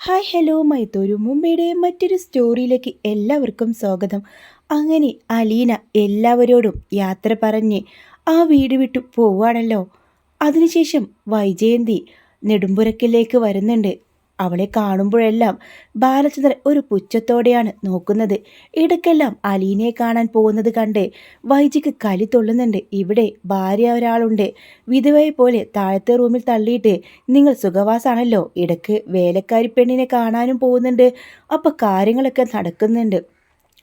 Hi hello മൈത്തോരു മുംബൈയുടെ മറ്റൊരു സ്റ്റോറിയിലേക്ക് എല്ലാവർക്കും സ്വാഗതം. അങ്ങനെ അലീന എല്ലാവരോടും യാത്ര പറഞ്ഞ് ആ വീട് വിട്ടു പോവാണല്ലോ. അതിനുശേഷം വൈജയന്തി നെടുമ്പുരക്കിലേക്ക് വരുന്നുണ്ട്. അവളെ കാണുമ്പോഴെല്ലാം ബാലചന്ദ്രൻ ഒരു പുച്ഛത്തോടെയാണ് നോക്കുന്നത്. ഇടയ്ക്കെല്ലാം അലീനയെ കാണാൻ പോകുന്നത് കണ്ട് വൈജിക്ക് കലി തൊള്ളുന്നുണ്ട്. ഇവിടെ ഭാര്യ ഒരാളുണ്ട്, വിധവയെ പോലെ താഴത്തെ റൂമിൽ തള്ളിയിട്ട് നിങ്ങൾ സുഖവാസാണല്ലോ, ഇടയ്ക്ക് വേലക്കാരി പെണ്ണിനെ കാണാനും പോകുന്നുണ്ട്, അപ്പം കാര്യങ്ങളൊക്കെ നടക്കുന്നുണ്ട്.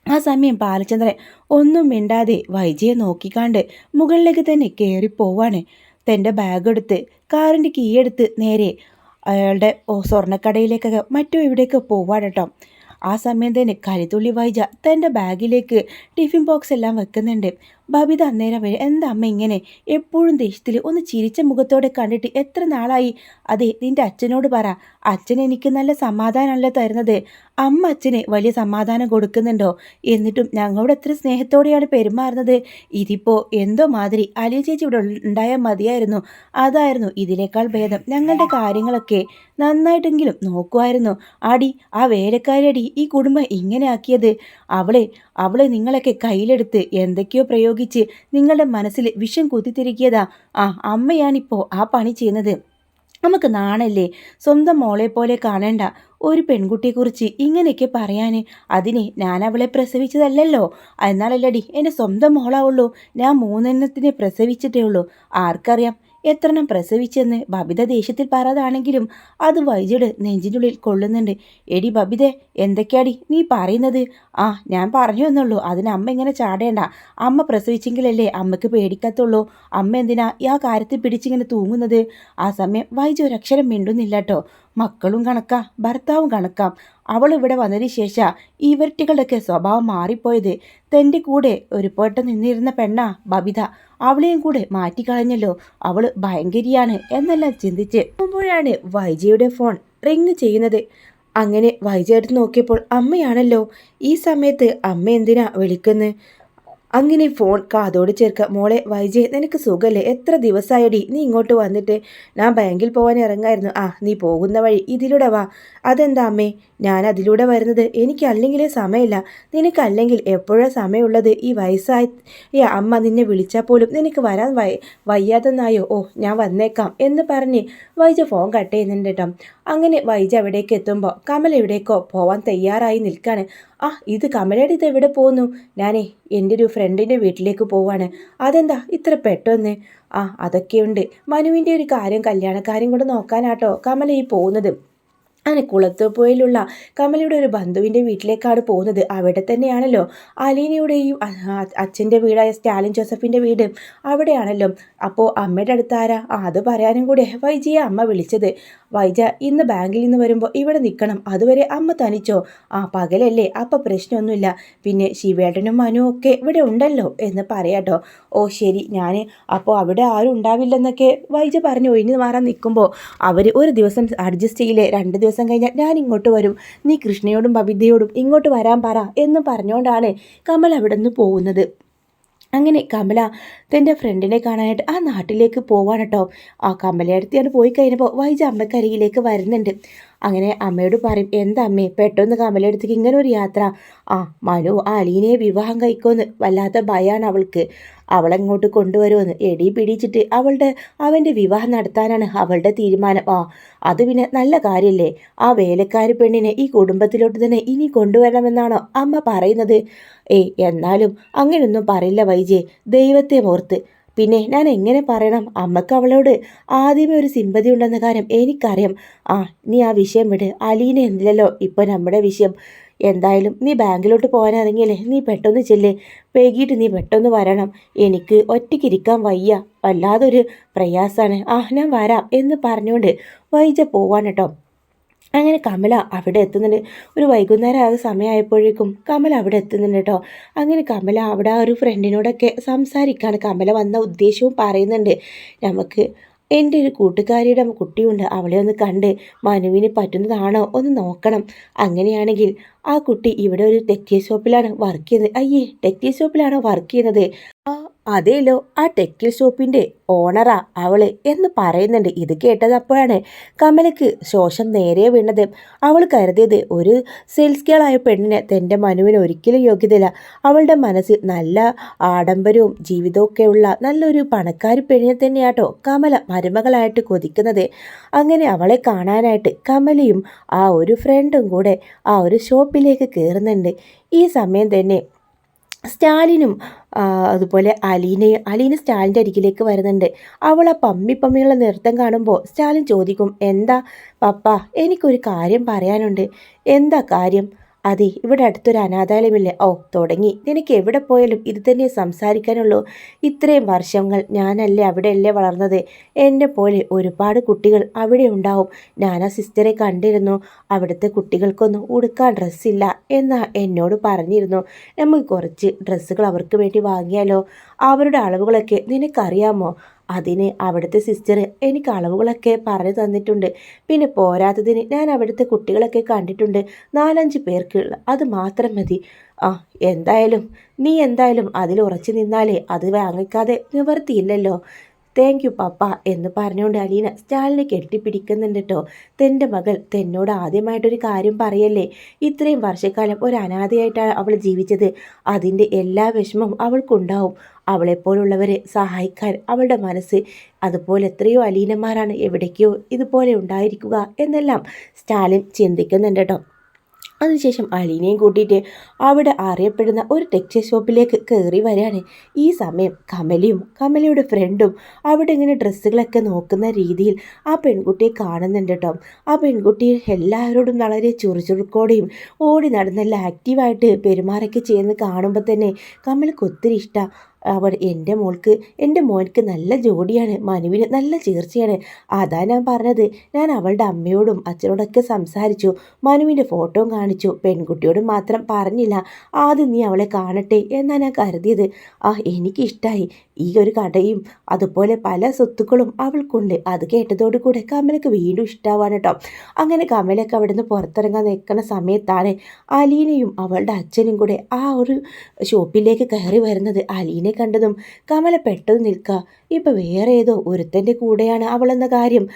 ആ സമയം ബാലചന്ദ്രൻ ഒന്നും മിണ്ടാതെ വൈജയെ നോക്കിക്കാണ്ട് മുകളിലേക്ക് തന്നെ കയറിപ്പോവാണ്. തൻ്റെ ബാഗ് എടുത്ത് കാറിൻ്റെ കീ എടുത്ത് നേരെ അയാളുടെ സ്വർണ്ണക്കടയിലേക്കൊക്കെ മറ്റോ ഇവിടേക്ക് പോവാണ് കേട്ടോ. ആ സമയം തന്നെ കലിതുള്ളി വൈജ തൻ്റെ ബാഗിലേക്ക് ടിഫിൻ ബോക്സ് എല്ലാം വെക്കുന്നുണ്ട്. ബബിത അന്നേരം എന്താ അമ്മ ഇങ്ങനെ എപ്പോഴും ദേഷ്യത്തിൽ ഒന്ന് ചിരിച്ച മുഖത്തോടെ കണ്ടിട്ട് എത്ര നാളായി? അതെ, നിന്റെ അച്ഛനോട് പറ, അച്ഛൻ എനിക്ക് നല്ല സമാധാനമല്ല തരുന്നത്, അമ്മ അച്ഛന് വലിയ സമാധാനം കൊടുക്കുന്നുണ്ടോ? എന്നിട്ടും ഞങ്ങളോട് എത്ര സ്നേഹത്തോടെയാണ് പെരുമാറുന്നത്. ഇതിപ്പോൾ എന്തോ മാതിരി. അലിയ ചേച്ചി ഇവിടെ ഉണ്ടായാൽ മതിയായിരുന്നു, അതായിരുന്നു ഇതിനേക്കാൾ ഭേദം. ഞങ്ങളുടെ കാര്യങ്ങളൊക്കെ നന്നായിട്ടെങ്കിലും നോക്കുമായിരുന്നു. അടി ആ വേലക്കാരടി ഈ കുടുംബം ഇങ്ങനെ ആക്കിയത്. അവളെ നിങ്ങളൊക്കെ കയ്യിലെടുത്ത് എന്തൊക്കെയോ പ്രയോഗിച്ച് നിങ്ങളുടെ മനസ്സിൽ വിഷം കുത്തിത്തിരിക്കിയതാ. അമ്മയാണിപ്പോൾ ആ പണി ചെയ്യുന്നത്. നമുക്ക് നാണല്ലേ സ്വന്തം മോളെ പോലെ കാണേണ്ട ഒരു പെൺകുട്ടിയെക്കുറിച്ച് ഇങ്ങനെയൊക്കെ പറയാൻ? അതിനെ ഞാൻ അവളെ പ്രസവിച്ചതല്ലല്ലോ. എന്നാലല്ലടി എൻ്റെ സ്വന്തം മോളാവുള്ളൂ. ഞാൻ 3 പ്രസവിച്ചിട്ടേ ഉള്ളൂ. ആർക്കറിയാം എത്രണ്ണം പ്രസവിച്ചെന്ന്? ബബിത ദേഷ്യത്തിൽ പറയാതാണെങ്കിലും അത് വൈജയുടെ നെഞ്ചിനുള്ളിൽ കൊള്ളുന്നുണ്ട്. എടി ബബിതെ, എന്തൊക്കെയാടി നീ പറയുന്നത്? ഞാൻ പറഞ്ഞു എന്നുള്ളൂ, അതിന് അമ്മ ഇങ്ങനെ ചാടേണ്ട. അമ്മ പ്രസവിച്ചെങ്കിലല്ലേ അമ്മയ്ക്ക് പേടിക്കത്തുള്ളൂ. അമ്മ എന്തിനാ ആ കാര്യത്തിൽ പിടിച്ചിങ്ങനെ തൂങ്ങുന്നത്? ആ സമയം വൈജ ഒരക്ഷരം മിണ്ടുന്നില്ല കേട്ടോ. മക്കളും കണക്കാ, ഭർത്താവും കണക്കാം. അവൾ ഇവിടെ വന്നതിന് ശേഷം ഇവര്ട്ടികളുടെയൊക്കെ സ്വഭാവം മാറിപ്പോയത്. തൻ്റെ കൂടെ ഒരു പേട്ടം നിന്നിരുന്ന പെണ്ണാ ബബിത, അവളെയും കൂടെ മാറ്റിക്കളഞ്ഞല്ലോ. അവൾ ഭയങ്കരിയാണ് എന്നെല്ലാം ചിന്തിച്ച് പോകുമ്പോഴാണ് വൈജയുടെ ഫോൺ റിങ് ചെയ്യുന്നത്. അങ്ങനെ വൈജ എടുത്ത് നോക്കിയപ്പോൾ അമ്മയാണല്ലോ. ഈ സമയത്ത് അമ്മ എന്തിനാ വിളിക്കുന്നത്? അങ്ങനെ ഫോൺ കാതോട് ചേർക്കുക. മോളെ വൈജയെ, നിനക്ക് സുഖല്ലേ? എത്ര ദിവസമായടി നീ ഇങ്ങോട്ട് വന്നിട്ട്? ഞാൻ ബാങ്കിൽ പോകാൻ ഇറങ്ങായിരുന്നു. നീ പോകുന്ന വഴി ഇതിലൂടെ വാ. അതെന്താ അമ്മേ ഞാൻ അതിലൂടെ വരുന്നത്? എനിക്ക് അല്ലെങ്കിലേ സമയമില്ല. നിനക്കല്ലെങ്കിൽ എപ്പോഴാണ് സമയമുള്ളത്? ഈ വയസ്സായ അമ്മ നിന്നെ വിളിച്ചാൽ പോലും നിനക്ക് വരാൻ വയ്യാതെന്നായോ? ഞാൻ വന്നേക്കാം എന്ന് പറഞ്ഞ് വൈജ ഫോൺ കട്ട് ചെയ്യുന്നുണ്ട് കേട്ടോ. അങ്ങനെ വൈജ അവിടേക്ക് എത്തുമ്പോൾ കമൽ എവിടേക്കോ പോവാൻ തയ്യാറായി നിൽക്കുകയാണ്. ഇത് കമലയുടെ ഇത് എവിടെ പോകുന്നു? ഞാനേ എൻ്റെ ഒരു ഫ്രണ്ടിൻ്റെ വീട്ടിലേക്ക് പോവാണ്. അതെന്താ ഇത്ര പെട്ടെന്ന്? അതൊക്കെയുണ്ട്, മനുവിൻ്റെ ഒരു കാര്യം, കല്യാണക്കാര്യം കൂടെ നോക്കാനാട്ടോ കമല ഈ പോകുന്നത്. അങ്ങനെ കുളത്തുപുഴയിലുള്ള കമലയുടെ ഒരു ബന്ധുവിൻ്റെ വീട്ടിലേക്കാണ് പോകുന്നത്. അവിടെ തന്നെയാണല്ലോ അലീനയുടെയും അച്ഛൻ്റെ വീടായ സ്റ്റാലിൻ ജോസഫിൻ്റെ വീട്, അവിടെയാണല്ലോ. അപ്പോൾ അമ്മയുടെ അടുത്താരാ? അത് പറയാനും കൂടെ വൈജയെ അമ്മ വിളിച്ചത്. വൈജ ഇന്ന് ബാങ്കിൽ നിന്ന് വരുമ്പോൾ ഇവിടെ നിൽക്കണം, അതുവരെ അമ്മ തനിച്ചോ? പകലല്ലേ, അപ്പം പ്രശ്നമൊന്നുമില്ല. പിന്നെ ശിവേട്ടനും മനുവും ഒക്കെ ഇവിടെ ഉണ്ടല്ലോ എന്ന് പറയാട്ടോ. ശരി, ഞാൻ അപ്പോൾ അവിടെ ആരും ഉണ്ടാവില്ലെന്നൊക്കെ വൈജ പറഞ്ഞ് ഒഴിഞ്ഞു മാറാൻ നിൽക്കുമ്പോൾ അവർ ഒരു ദിവസം അഡ്ജസ്റ്റ് ചെയ്യില്ലേ, 2 ദിവസം കഴിഞ്ഞാൽ ഞാൻ ഇങ്ങോട്ട് വരും, നീ കൃഷ്ണയോടും ബബിതയോടും ഇങ്ങോട്ട് വരാൻ പറ എന്ന് പറഞ്ഞുകൊണ്ടാണ് കമൽ അവിടെ നിന്ന് പോകുന്നത്. അങ്ങനെ കമല തൻ്റെ ഫ്രണ്ടിനെ കാണാനായിട്ട് ആ നാട്ടിലേക്ക് പോവാണ് കേട്ടോ. കമലയടുത്തിയാണ് പോയി കഴിഞ്ഞപ്പോൾ വൈജ അമ്മക്കരികിലേക്ക് വരുന്നുണ്ട്. അങ്ങനെ അമ്മയോട് പറയും, എന്താ അമ്മേ പെട്ടെന്ന് കമലയടുത്തേക്ക് ഇങ്ങനെ ഒരു യാത്ര? മനു അലീനയെ വിവാഹം കഴിക്കുമെന്ന് വല്ലാത്ത ഭയമാണ് അവൾക്ക്. അവളെങ്ങോട്ട് കൊണ്ടുവരുമെന്ന് എടി പിടിച്ചിട്ട് അവൻ്റെ വിവാഹം നടത്താനാണ് അവളുടെ തീരുമാനം. അത് പിന്നെ നല്ല കാര്യമല്ലേ? ആ വേലക്കാരി പെണ്ണിനെ ഈ കുടുംബത്തിലോട്ട് തന്നെ ഇനി കൊണ്ടുവരണമെന്നാണോ അമ്മ പറയുന്നത്? എന്നാലും അങ്ങനെയൊന്നും പറയില്ല വൈജയെ, ദൈവത്തെ ഓർത്ത്. പിന്നെ ഞാൻ എങ്ങനെ പറയണം? അമ്മക്ക് അവളോട് ആദ്യമേ ഒരു സിമ്പതി ഉണ്ടെന്ന കാര്യം എനിക്കറിയാം. നീ ആ വിഷയം വിട്, അലീന എന്തില്ലല്ലോ ഇപ്പോൾ നമ്മുടെ വിഷയം. എന്തായാലും നീ ബാങ്കിലോട്ട് പോകാൻ ഇറങ്ങിയല്ലേ, നീ പെട്ടെന്ന് ചെല്ലേ, വൈകിട്ട് നീ പെട്ടെന്ന് വരണം. എനിക്ക് ഒറ്റയ്ക്കിരിക്കാൻ വയ്യ, വല്ലാതൊരു പ്രയാസമാണ്. ഞാൻ വരാം എന്ന് പറഞ്ഞുകൊണ്ട് വൈജ പോവാണ് കേട്ടോ. അങ്ങനെ കമല അവിടെ എത്തുന്നുണ്ട്. ഒരു വൈകുന്നേരം ആയ സമയമായപ്പോഴേക്കും കമല അവിടെ എത്തുന്നുണ്ട് കേട്ടോ. അങ്ങനെ കമല അവിടെ ഒരു ഫ്രണ്ടിനോടൊക്കെ സംസാരിക്കുകയാണ്. കമല വന്ന ഉദ്ദേശവും പറയുന്നുണ്ട്. നമുക്ക് എൻ്റെ ഒരു കൂട്ടുകാരിയുടെ കുട്ടിയുണ്ട്, അവളെ ഒന്ന് കണ്ട് മനുവിന് പറ്റുന്നതാണോ ഒന്ന് നോക്കണം. അങ്ങനെയാണെങ്കിൽ ആ കുട്ടി ഇവിടെ ഒരു ടെക്സ്റ്റൈൽ ഷോപ്പിലാണ് വർക്ക് ചെയ്യുന്നത്. ടെക്സ്റ്റൈൽ ഷോപ്പിലാണോ വർക്ക് ചെയ്യുന്നത്? അതേലോ ആ ടെക്സ്റ്റൈൽ ഷോപ്പിൻ്റെ ഓണറാ അവള് എന്ന് പറയുന്നുണ്ട്. ഇത് കേട്ടത് അപ്പോഴാണ് കമലയ്ക്ക് ശോഷം നേരെ വീണത്. അവൾ കരുതിയത് ഒരു സെയിൽസ് ഗേളായ പെണ്ണിന് തൻ്റെ മനുവിന് ഒരിക്കലും യോഗ്യതയില്ല. അവളുടെ മനസ്സിൽ നല്ല ആഡംബരവും ജീവിതമൊക്കെയുള്ള നല്ലൊരു പണക്കാരി പെണ്ണിനെ തന്നെയാട്ടോ കമല മരുമകളായിട്ട് കൊതിക്കുന്നത്. അങ്ങനെ അവളെ കാണാനായിട്ട് കമലയും ആ ഒരു ഫ്രണ്ടും കൂടെ ആ ഒരു ഷോപ്പിലേക്ക് കയറുന്നുണ്ട്. ഈ സമയം തന്നെ സ്റ്റാലിനും അതുപോലെ അലീന സ്റ്റാലിൻ്റെ അരികിലേക്ക് വരുന്നുണ്ട്. അവൾ ആ പമ്മിയുള്ള നൃത്തം കാണുമ്പോൾ സ്റ്റാലിൻ ചോദിക്കും, എന്താ പപ്പ, എനിക്കൊരു കാര്യം പറയാനുണ്ട്. എന്താ കാര്യം? അതെ, ഇവിടെ അടുത്തൊരു അനാഥാലയമില്ലേ? ഓ, തുടങ്ങി. നിനക്ക് എവിടെ പോയാലും ഇത് തന്നെ സംസാരിക്കാനുള്ളൂ. ഇത്രയും വർഷങ്ങൾ ഞാനല്ലേ അവിടെയല്ലേ വളർന്നത്. എന്നെ പോലെ ഒരുപാട് കുട്ടികൾ അവിടെ ഉണ്ടാവും. ഞാൻ ആ സിസ്റ്ററെ കണ്ടിരുന്നു. അവിടുത്തെ കുട്ടികൾക്കൊന്നും ഉടുക്കാൻ ഡ്രസ്സില്ല എന്ന് എന്നോട് പറഞ്ഞിരുന്നു. നമുക്ക് കുറച്ച് ഡ്രസ്സുകൾ അവർക്ക് വേണ്ടി വാങ്ങിയാലോ? അവരുടെ അളവുകളൊക്കെ നിനക്കറിയാമോ? അതിന് അവിടുത്തെ സിസ്റ്റർ എനിക്ക് അളവുകളൊക്കെ പറഞ്ഞു തന്നിട്ടുണ്ട്. പിന്നെ പോരാത്തതിന് ഞാൻ അവിടുത്തെ കുട്ടികളൊക്കെ കണ്ടിട്ടുണ്ട്. 4-5 പേർക്ക് അത് മാത്രം മതി. നീ എന്തായാലും അതിൽ ഉറച്ചു നിന്നാലേ അത് വാങ്ങിക്കാതെ നിവർത്തിയില്ലല്ലോ. താങ്ക് യു പപ്പ എന്ന് പറഞ്ഞുകൊണ്ട് അലീന സ്റ്റാലിനെ കെട്ടിപ്പിടിക്കുന്നുണ്ട് കേട്ടോ. തൻ്റെ മകൾ തന്നോട് ആദ്യമായിട്ടൊരു കാര്യം പറയല്ലേ. ഇത്രയും വർഷക്കാലം ഒരു അനാഥയായിട്ടാണ് അവൾ ജീവിച്ചത്. അതിൻ്റെ എല്ലാ വിഷമവും അവൾക്കുണ്ടാവും. അവളെപ്പോലുള്ളവരെ സഹായിക്കാൻ അവളുടെ മനസ്സ് അതുപോലെ എത്രയോ അലീനന്മാരാണ് എവിടേക്കോ ഇതുപോലെ ഉണ്ടായിരിക്കുക എന്നെല്ലാം സ്റ്റാലിൻ ചിന്തിക്കുന്നുണ്ട് കേട്ടോ. അതിനുശേഷം അലീനയും കൂട്ടിയിട്ട് അവിടെ അറിയപ്പെടുന്ന ഒരു ടെക്സ്റ്റൈൽ ഷോപ്പിലേക്ക് കയറി വരികയാണ്. ഈ സമയം കമലയുടെ ഫ്രണ്ടും അവിടെ ഇങ്ങനെ ഡ്രസ്സുകളൊക്കെ നോക്കുന്ന രീതിയിൽ ആ പെൺകുട്ടിയെ കാണുന്നുണ്ട് കേട്ടോ. ആ പെൺകുട്ടി എല്ലാവരോടും വളരെ ചുറുചുറുക്കോടെയും ഓടി നടന്നല്ല ആക്റ്റീവായിട്ട് പെരുമാറൊക്കെ ചെയ്യുന്നത് കാണുമ്പോൾ തന്നെ കമലക്ക് ഒത്തിരി ഇഷ്ടമാണ്. എൻ്റെ മോൻക്ക് നല്ല ജോഡിയാണ്. മനുവിന് നല്ല ചേർച്ചയാണ്. അതാ ഞാൻ പറഞ്ഞത്. ഞാൻ അവളുടെ അമ്മയോടും അച്ഛനോടൊക്കെ സംസാരിച്ചു. മനുവിൻ്റെ ഫോട്ടോ കാണിച്ചു. പെൺകുട്ടിയോട് മാത്രം പറഞ്ഞില്ല. ആദ്യം നീ അവളെ കാണട്ടെ എന്നാണ് ഞാൻ കരുതിയത്. എനിക്കിഷ്ടമായി. ഈ ഒരു കടയും അതുപോലെ പല സ്വത്തുക്കളും അവൾക്കുണ്ട്. അത് കേട്ടതോടുകൂടെ കമലക്ക് വീണ്ടും ഇഷ്ടമാവാണ് കേട്ടോ. അങ്ങനെ കമലൊക്കെ അവിടെ നിന്ന് പുറത്തിറങ്ങാൻ നിൽക്കുന്ന സമയത്താണ് അലീനയും അവളുടെ അച്ഛനും കൂടെ ആ ഒരു ഷോപ്പിലേക്ക് കയറി വരുന്നത്. അലീന കണ്ടതും കമല പെട്ടെന്ന് നിൽക്കുക. ഇപ്പം വേറെ ഏതോ ഒരുത്തൻ്റെ കൂടെയാണ് അവളെന്ന കാര്യം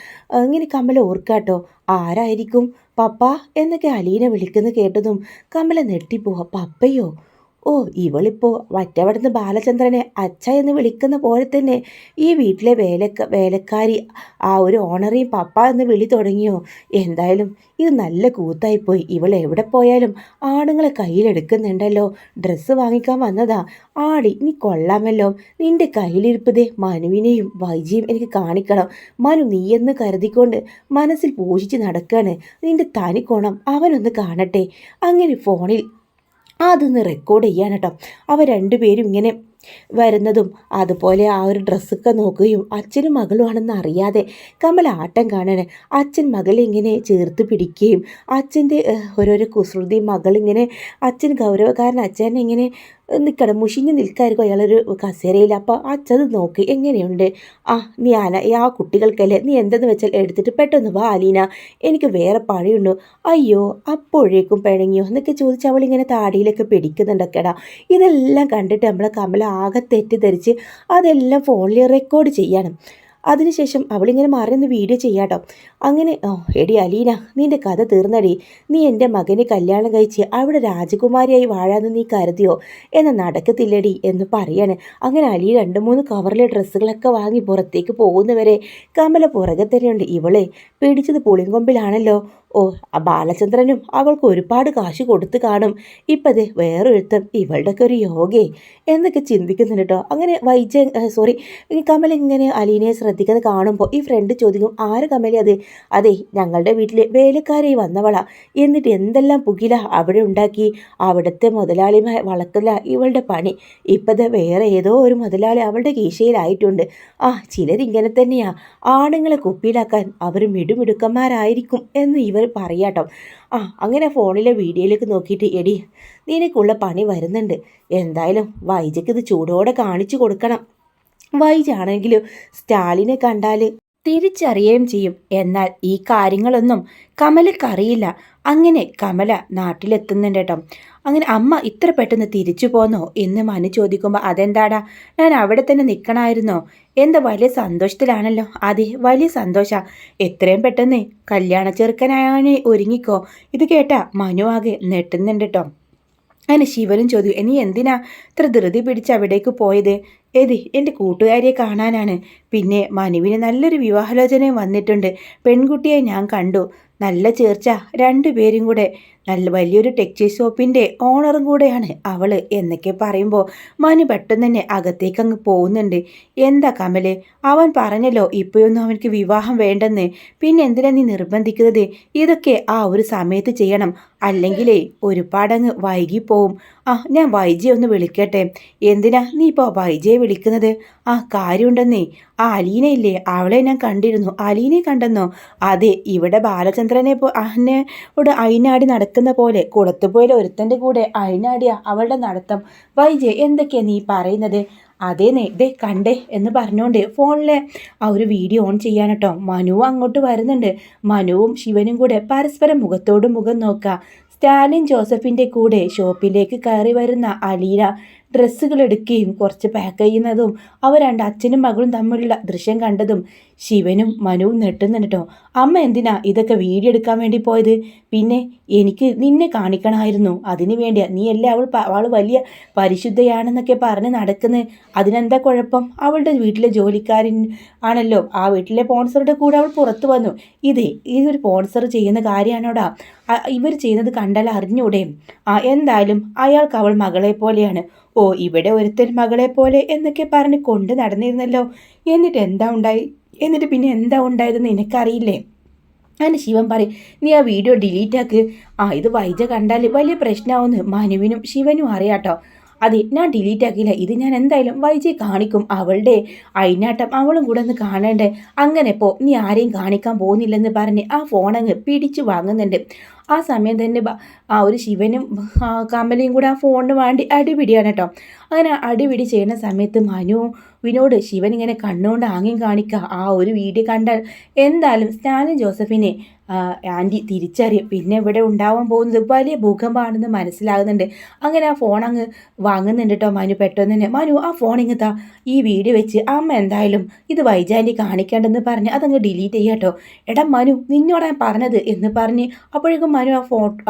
ഇങ്ങനെ കമല ഓർക്കാട്ടോ. ആരായിരിക്കും? പപ്പ എന്നൊക്കെ അലീന വിളിക്കുന്ന കേട്ടതും കമല നെട്ടിപ്പോവാ. പപ്പയോ? ഓ, ഇവളിപ്പോൾ മറ്റവിടുന്ന് ബാലചന്ദ്രനെ അച്ഛ എന്ന് വിളിക്കുന്ന പോലെ തന്നെ ഈ വീട്ടിലെ വേലക്കാരി ആ ഒരു ഓണറേയും പപ്പ എന്ന് വിളി തുടങ്ങിയോ? എന്തായാലും ഇത് നല്ല കൂത്തായിപ്പോയി. ഇവൾ എവിടെ പോയാലും ആണുങ്ങളെ കയ്യിലെടുക്കുന്നുണ്ടല്ലോ. ഡ്രസ്സ് വാങ്ങിക്കാൻ വന്നതാ. ആടി, നീ കൊള്ളാമല്ലോ. നിന്റെ കയ്യിലിരിപ്പതേ മനുവിനെയും വൈജിയും എനിക്ക് കാണിക്കണം. മനു നീയെന്ന് കരുതിക്കൊണ്ട് മനസ്സിൽ പൂജിച്ച് നടക്കുകയാണ്. നിന്റെ തനി കോണം അവനൊന്ന് കാണട്ടെ. അങ്ങനെ ഫോണിൽ അതൊന്ന് റെക്കോർഡ് ചെയ്യാൻ കേട്ടോ. അവർ രണ്ടുപേരും ഇങ്ങനെ വരുന്നതും അതുപോലെ ആ ഒരു ഡ്രസ്സൊക്കെ നോക്കുകയും അച്ഛനും മകളുമാണെന്ന് അറിയാതെ കമല ആട്ടം കാണാണ്. അച്ഛൻ മകളെ ഇങ്ങനെ ചേർത്ത് പിടിക്കുകയും അച്ഛൻ്റെ ഓരോരോ കുസൃതിയും മകളിങ്ങനെ അച്ഛൻ ഗൗരവക്കാരൻ അച്ഛനെ ഇങ്ങനെ നിൽക്കണം മുഷിഞ്ഞ് നിൽക്കായിരിക്കും അയാളൊരു കസേരയിൽ. അപ്പോൾ അച്ഛത് നോക്കി എങ്ങനെയുണ്ട്? നീ ആ കുട്ടികൾക്കല്ലേ, നീ എന്തെന്ന് വെച്ചാൽ എടുത്തിട്ട് പെട്ടെന്ന് വാ അലീന, എനിക്ക് വേറെ പണിയുള്ളൂ. അയ്യോ, അപ്പോഴേക്കും പിണങ്ങിയോ എന്നൊക്കെ ചോദിച്ച് അവളിങ്ങനെ താടിയിലൊക്കെ പിടിക്കുന്നുണ്ടൊക്കെടാ. ഇതെല്ലാം കണ്ടിട്ട് നമ്മളെ കമല ആകെ തെറ്റിദ്ധരിച്ച് അതെല്ലാം ഫോണിൽ റെക്കോർഡ് ചെയ്യണം. അതിനുശേഷം അവളിങ്ങനെ മറന്ന് വീഡിയോ ചെയ്യാട്ടോ. അങ്ങനെ എടി അലീന, നിൻ്റെ കഥ തീർന്നടി. നീ എൻ്റെ മകനെ കല്യാണം കഴിച്ച് അവിടെ രാജകുമാരിയായി വാഴാന്ന് നീ കരുതിയോ? എന്നാൽ നടക്കത്തില്ലടി എന്ന് പറയാണ്. അങ്ങനെ അലി 2-3 കവറിലെ ഡ്രസ്സുകളൊക്കെ വാങ്ങി പുറത്തേക്ക് പോകുന്നവരെ കമല പുറകെ തന്നെയുണ്ട്. ഇവളെ പിടിച്ചത് പുളിങ്കൊമ്പിലാണല്ലോ. ഓ, ആ ബാലചന്ദ്രനും അവൾക്ക് ഒരുപാട് കാശ് കൊടുത്ത് കാണും. ഇപ്പത് വേറൊരുത്തം ഇവളുടെയൊക്കെ ഒരു യോഗേ എന്നൊക്കെ ചിന്തിക്കുന്നുണ്ട് കേട്ടോ. അങ്ങനെ കമല ഇങ്ങനെ അലീനയെ ശ്രദ്ധിക്കുന്നത് കാണുമ്പോൾ ഈ ഫ്രണ്ട് ചോദിക്കും, ആര് കമല അത്? അതെ, ഞങ്ങളുടെ വീട്ടിൽ വേലക്കാരായി വന്നവളാ. എന്നിട്ട് എന്തെല്ലാം പുകില അവിടെ ഉണ്ടാക്കി. അവിടുത്തെ മുതലാളിമാരെ വളർത്തില്ല ഇവളുടെ പണി. ഇപ്പത് വേറെ ഏതോ ഒരു മുതലാളി അവളുടെ കീശയിലായിട്ടുണ്ട്. ചിലരിങ്ങനെ തന്നെയാ. ആണുങ്ങളെ കുപ്പിയിലാക്കാൻ അവർ മിടുമിടുക്കന്മാരായിരിക്കും എന്ന് ഇവർ പറയാട്ടോ. അങ്ങനെ ഫോണിലെ വീഡിയോയിലേക്ക് നോക്കിയിട്ട്, എടി നിനക്കുള്ള പണി വരുന്നുണ്ട്. എന്തായാലും വൈജയ്ക്ക് ഇത് ചൂടോടെ കാണിച്ചു കൊടുക്കണം. വൈജാണെങ്കിലും സ്റ്റാലിനെ കണ്ടാൽ തിരിച്ചറിയുകയും ചെയ്യും. എന്നാൽ ഈ കാര്യങ്ങളൊന്നും കമലക്കറിയില്ല. അങ്ങനെ കമല നാട്ടിലെത്തുന്നുണ്ട് കേട്ടോ. അങ്ങനെ അമ്മ ഇത്ര പെട്ടെന്ന് തിരിച്ചു പോന്നോ എന്ന് മനു ചോദിക്കുമ്പോൾ അതെന്താടാ, ഞാൻ അവിടെ തന്നെ നിൽക്കണമായിരുന്നോ? എന്താ വലിയ സന്തോഷത്തിലാണല്ലോ. അതെ, വലിയ സന്തോഷ. എത്രയും പെട്ടെന്ന് കല്യാണ ചെറുക്കനായാണെ ഒരുങ്ങിക്കോ. ഇത് കേട്ടാ മനു ആകെ നെട്ടുന്നുണ്ട് കേട്ടോ. അങ്ങനെ ശിവനും ചോദിച്ചു, നീ എന്തിനാ ഇത്ര ധൃതി പിടിച്ച് അവിടേക്ക് പോയത്? ഏത് എൻ്റെ കൂട്ടുകാരിയെ കാണാനാണ്. പിന്നെ മനുവിന് നല്ലൊരു വിവാഹാലോചനയും വന്നിട്ടുണ്ട്. പെൺകുട്ടിയെ ഞാൻ കണ്ടു. നല്ല ചേർച്ച, രണ്ടുപേരും കൂടെ നല്ല വലിയൊരു ടെക്സ്റ്റൈൽ ഷോപ്പിൻ്റെ ഓണറും കൂടെയാണ് അവൾ എന്നൊക്കെ പറയുമ്പോൾ മനു പെട്ടെന്ന് തന്നെ അകത്തേക്ക് അങ്ങ് പോകുന്നുണ്ട്. എന്താ കമല്, അവൻ പറഞ്ഞല്ലോ ഇപ്പോഴൊന്നും അവനക്ക് വിവാഹം വേണ്ടെന്ന്. പിന്നെ എന്തിനാ നീ നിർബന്ധിക്കുന്നത്? ഇതൊക്കെ ആ ഒരു സമയത്ത് ചെയ്യണം, അല്ലെങ്കിലേ ഒരുപാടങ്ങ് വൈകിപ്പോവും. ഞാൻ വൈജിയെ ഒന്ന് വിളിക്കട്ടെ. എന്തിനാ നീ ഇപ്പോൾ വൈജിയെ വിളിക്കുന്നത്? കാര്യമുണ്ടെന്നേ. അലീനയില്ലേ, അവളെ ഞാൻ കണ്ടിരുന്നു. അലീനയെ കണ്ടെന്നോ? അതെ, ഇവിടെ ബാലചന്ദ്രനെ അന്നോട് അയിനാടി നടക്കുന്ന പോലെ കുളത്തുപോയിലെ ഒരുത്തൻ്റെ കൂടെ അയിനാടിയ അവളുടെ നടത്തം. വൈജെ, എന്തൊക്കെയാ നീ പറയുന്നത്? അതേന്നേ, ദേ കണ്ടേ എന്ന് പറഞ്ഞുകൊണ്ട് ഫോണിലെ ആ ഒരു വീഡിയോ ഓൺ ചെയ്യാനട്ടോ മനു അങ്ങോട്ട് വരുന്നുണ്ട്. മനുവും ശിവനും കൂടെ പരസ്പരം മുഖത്തോട് മുഖം നോക്കുക. സ്റ്റാലിൻ ജോസഫിൻ്റെ കൂടെ ഷോപ്പിലേക്ക് കയറി വരുന്ന അലീന ഡ്രസ്സുകൾ എടുക്കുകയും കുറച്ച് പാക്ക് ചെയ്യുന്നതും അവർ രണ്ട് അച്ഛനും മകളും തമ്മിലുള്ള ദൃശ്യം കണ്ടതും ശിവനും മനുവും നെട്ടുന്നുണ്ട് കേട്ടോ. അമ്മ എന്തിനാ ഇതൊക്കെ വീഡിയോ എടുക്കാൻ വേണ്ടി പോയത്? പിന്നെ എനിക്ക് നിന്നെ കാണിക്കണമായിരുന്നു. അതിനു വേണ്ടിയാ. നീ അല്ലേ അവൾ വലിയ പരിശുദ്ധയാണെന്നൊക്കെ പറഞ്ഞ് നടക്കുന്നത്. അതിനെന്താ കുഴപ്പം? അവളുടെ വീട്ടിലെ ജോലിക്കാരൻ ആണല്ലോ. ആ വീട്ടിലെ സ്പോൺസറുടെ കൂടെ അവൾ പുറത്തു വന്നു. ഇതൊരു സ്പോൺസർ ചെയ്യുന്ന കാര്യമാണോടാ? ഇവർ ചെയ്യുന്നത് കണ്ടാൽ അറിഞ്ഞൂടെ? എന്തായാലും അയാൾക്ക് അവൾ മകളെ പോലെയാണ്. ഇവിടെ ഒരുത്തൻ മകളെ പോലെ എന്നൊക്കെ പറഞ്ഞ് കൊണ്ട് നടന്നിരുന്നല്ലോ. എന്നിട്ട് പിന്നെ എന്താ ഉണ്ടായതെന്ന് എനിക്കറിയില്ലേ? അങ്ങനെ ശിവൻ പറയും, നീ ആ വീഡിയോ ഡിലീറ്റ് ആക്ക്. ഇത് വൈജ കണ്ടാൽ വലിയ പ്രശ്നമാവുമെന്ന് മനുവിനും ശിവനും അറിയാട്ടോ. അതെ, ഞാൻ ഡിലീറ്റ് ആക്കിയില്ല. ഇത് ഞാൻ എന്തായാലും വൈജയെ കാണിക്കും. അവളുടെ അയിനാട്ടം അവളും കൂടെ ഒന്ന് കാണണ്ടേ. അങ്ങനെ നീ ആരെയും കാണിക്കാൻ പോകുന്നില്ലെന്ന് പറഞ്ഞ് ആ ഫോണങ്ങ് പിടിച്ചു വാങ്ങുന്നുണ്ട്. ആ സമയം തന്നെ ആ ഒരു ശിവനും കമലയും കൂടെ ആ ഫോണിന് വേണ്ടി അടിപിടിയാണ് കേട്ടോ. അങ്ങനെ അടിപിടി ചെയ്യുന്ന സമയത്ത് മനുവിനോട് ശിവൻ ഇങ്ങനെ കണ്ണുകൊണ്ട് ആംഗ്യം കാണിക്കുക. ആ ഒരു വീഡിയോ കണ്ടാൽ എന്തായാലും സ്റ്റാലിൻ ജോസഫിനെ ആൻറ്റി തിരിച്ചറിയും. പിന്നെ ഇവിടെ ഉണ്ടാവാൻ പോകുന്നത് വലിയ ഭൂകമ്പമാണെന്ന് മനസ്സിലാകുന്നുണ്ട്. അങ്ങനെ ആ ഫോൺ അങ്ങ് വാങ്ങുന്നുണ്ട് കേട്ടോ മനു. പെട്ടെന്ന് തന്നെ മനു, ആ ഫോൺ ഇങ്ങത്താ. ഈ വീഡിയോ വെച്ച് അമ്മ എന്തായാലും ഇത് വൈജാൻറ്റി കാണിക്കേണ്ടെന്ന് പറഞ്ഞ് അതങ്ങ് ഡിലീറ്റ് ചെയ്യാം കേട്ടോ. എടാ മനു, നിന്നോടാ പറഞ്ഞത് എന്ന് പറഞ്ഞ് അപ്പോഴേക്കും മനു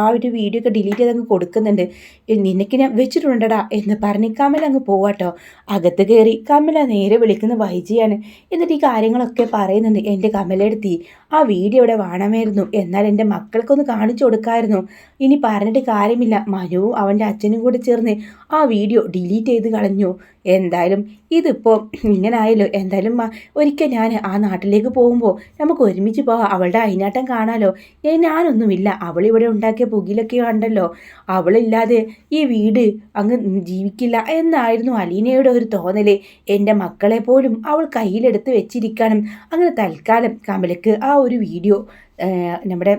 ആ ഒരു വീഡിയോ ഒക്കെ ഡിലീറ്റ് ചെയ്തങ്ങ് കൊടുക്കുന്നുണ്ട്. നിനക്ക് ഞാൻ വെച്ചിട്ടുണ്ടടാ എന്ന് പറഞ്ഞ് കമല അങ്ങ് പോവാട്ടോ. അകത്ത് കയറി കമല നേരെ വിളിക്കുന്ന വൈജിയാണ്. എന്നിട്ട് ഈ കാര്യങ്ങളൊക്കെ പറയുന്നുണ്ട്. എൻ്റെ കമലെടുത്തി ആ വീഡിയോ ഇവിടെ വേണമായിരുന്നു, എന്നാൽ എൻ്റെ മക്കൾക്കൊന്ന് കാണിച്ചു കൊടുക്കാമായിരുന്നു. ഇനി പറഞ്ഞിട്ട് കാര്യമില്ല. മനുവും അവൻ്റെ അച്ഛനും കൂടി ചേർന്ന് ആ വീഡിയോ ഡിലീറ്റ് ചെയ്ത് കളഞ്ഞു. എന്തായാലും ഇതിപ്പോൾ ഇങ്ങനെ ആയല്ലോ. എന്തായാലും ഒരിക്കൽ ഞാൻ ആ നാട്ടിലേക്ക് പോകുമ്പോൾ നമുക്ക് ഒരുമിച്ച് പോകാം. അവളുടെ അയിനാട്ടം കാണാമല്ലോ. ഞാനൊന്നുമില്ല, അവളിവിടെ ഉണ്ടാക്കിയ പുകിലൊക്കെ ഉണ്ടല്ലോ, അവളില്ലാതെ ഈ വീട് അങ്ങ് ജീവിക്കില്ല എന്നായിരുന്നു അലീനയുടെ ഒരു തോന്നൽ. എൻ്റെ മക്കളെ പോലും അവൾ കയ്യിലെടുത്ത് വെച്ചിരിക്കണം. അങ്ങനെ തൽക്കാലം കമലക്ക് ആ ഒരു വീഡിയോ നമ്മുടെ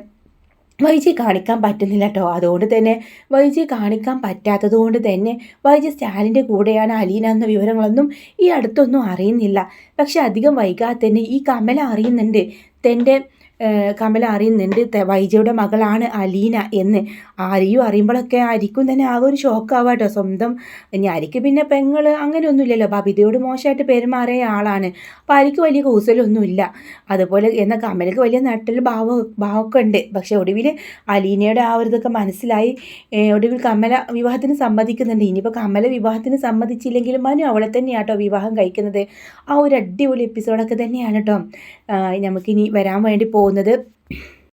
വൈജി കാണിക്കാൻ പറ്റുന്നില്ല കേട്ടോ. അതുകൊണ്ട് തന്നെ വൈജി കാണിക്കാൻ പറ്റാത്തത് കൊണ്ട് തന്നെ വൈജി സ്റ്റാലിൻ്റെ കൂടെയാണ് അലീന എന്ന വിവരങ്ങളൊന്നും ഈ അടുത്തൊന്നും അറിയുന്നില്ല. പക്ഷെ അധികം വൈകാതെ തന്നെ ഈ കമല അറിയുന്നുണ്ട്. കമല അറിയുന്നുണ്ട് വൈജയുടെ മകളാണ് അലീന എന്ന്. ആരെയും അറിയുമ്പോഴൊക്കെ ആയിരിക്കും തന്നെ ആകെ ഒരു ഷോക്കാവുക കേട്ടോ. സ്വന്തം ഞാരിക്ക് പിന്നെ പെങ്ങൾ അങ്ങനെയൊന്നുമില്ലല്ലോ. ബബിതയോട് മോശമായിട്ട് പെരുമാറിയ ആളാണ്. അപ്പോൾ ആരിക്ക് വലിയ കൂസലൊന്നുമില്ല. അതുപോലെ എന്നാൽ കമലക്ക് വലിയ നട്ടിൽ ഭാവമൊക്കെ ഉണ്ട്. പക്ഷെ ഒടുവിൽ അലീനയുടെ ആ ഒരു ഇതൊക്കെ മനസ്സിലായി. ഒടുവിൽ കമല വിവാഹത്തിന് സമ്മതിക്കുന്നുണ്ട്. ഇനിയിപ്പോൾ കമല വിവാഹത്തിന് സമ്മതിച്ചില്ലെങ്കിലും മനു അവളെ തന്നെയാട്ടോ വിവാഹം കഴിക്കുന്നത്. ആ ഒരു അടിപൊളി എപ്പിസോഡൊക്കെ തന്നെയാണ് കേട്ടോ നമുക്കിനി വരാൻ വേണ്ടി പോകുന്നത്.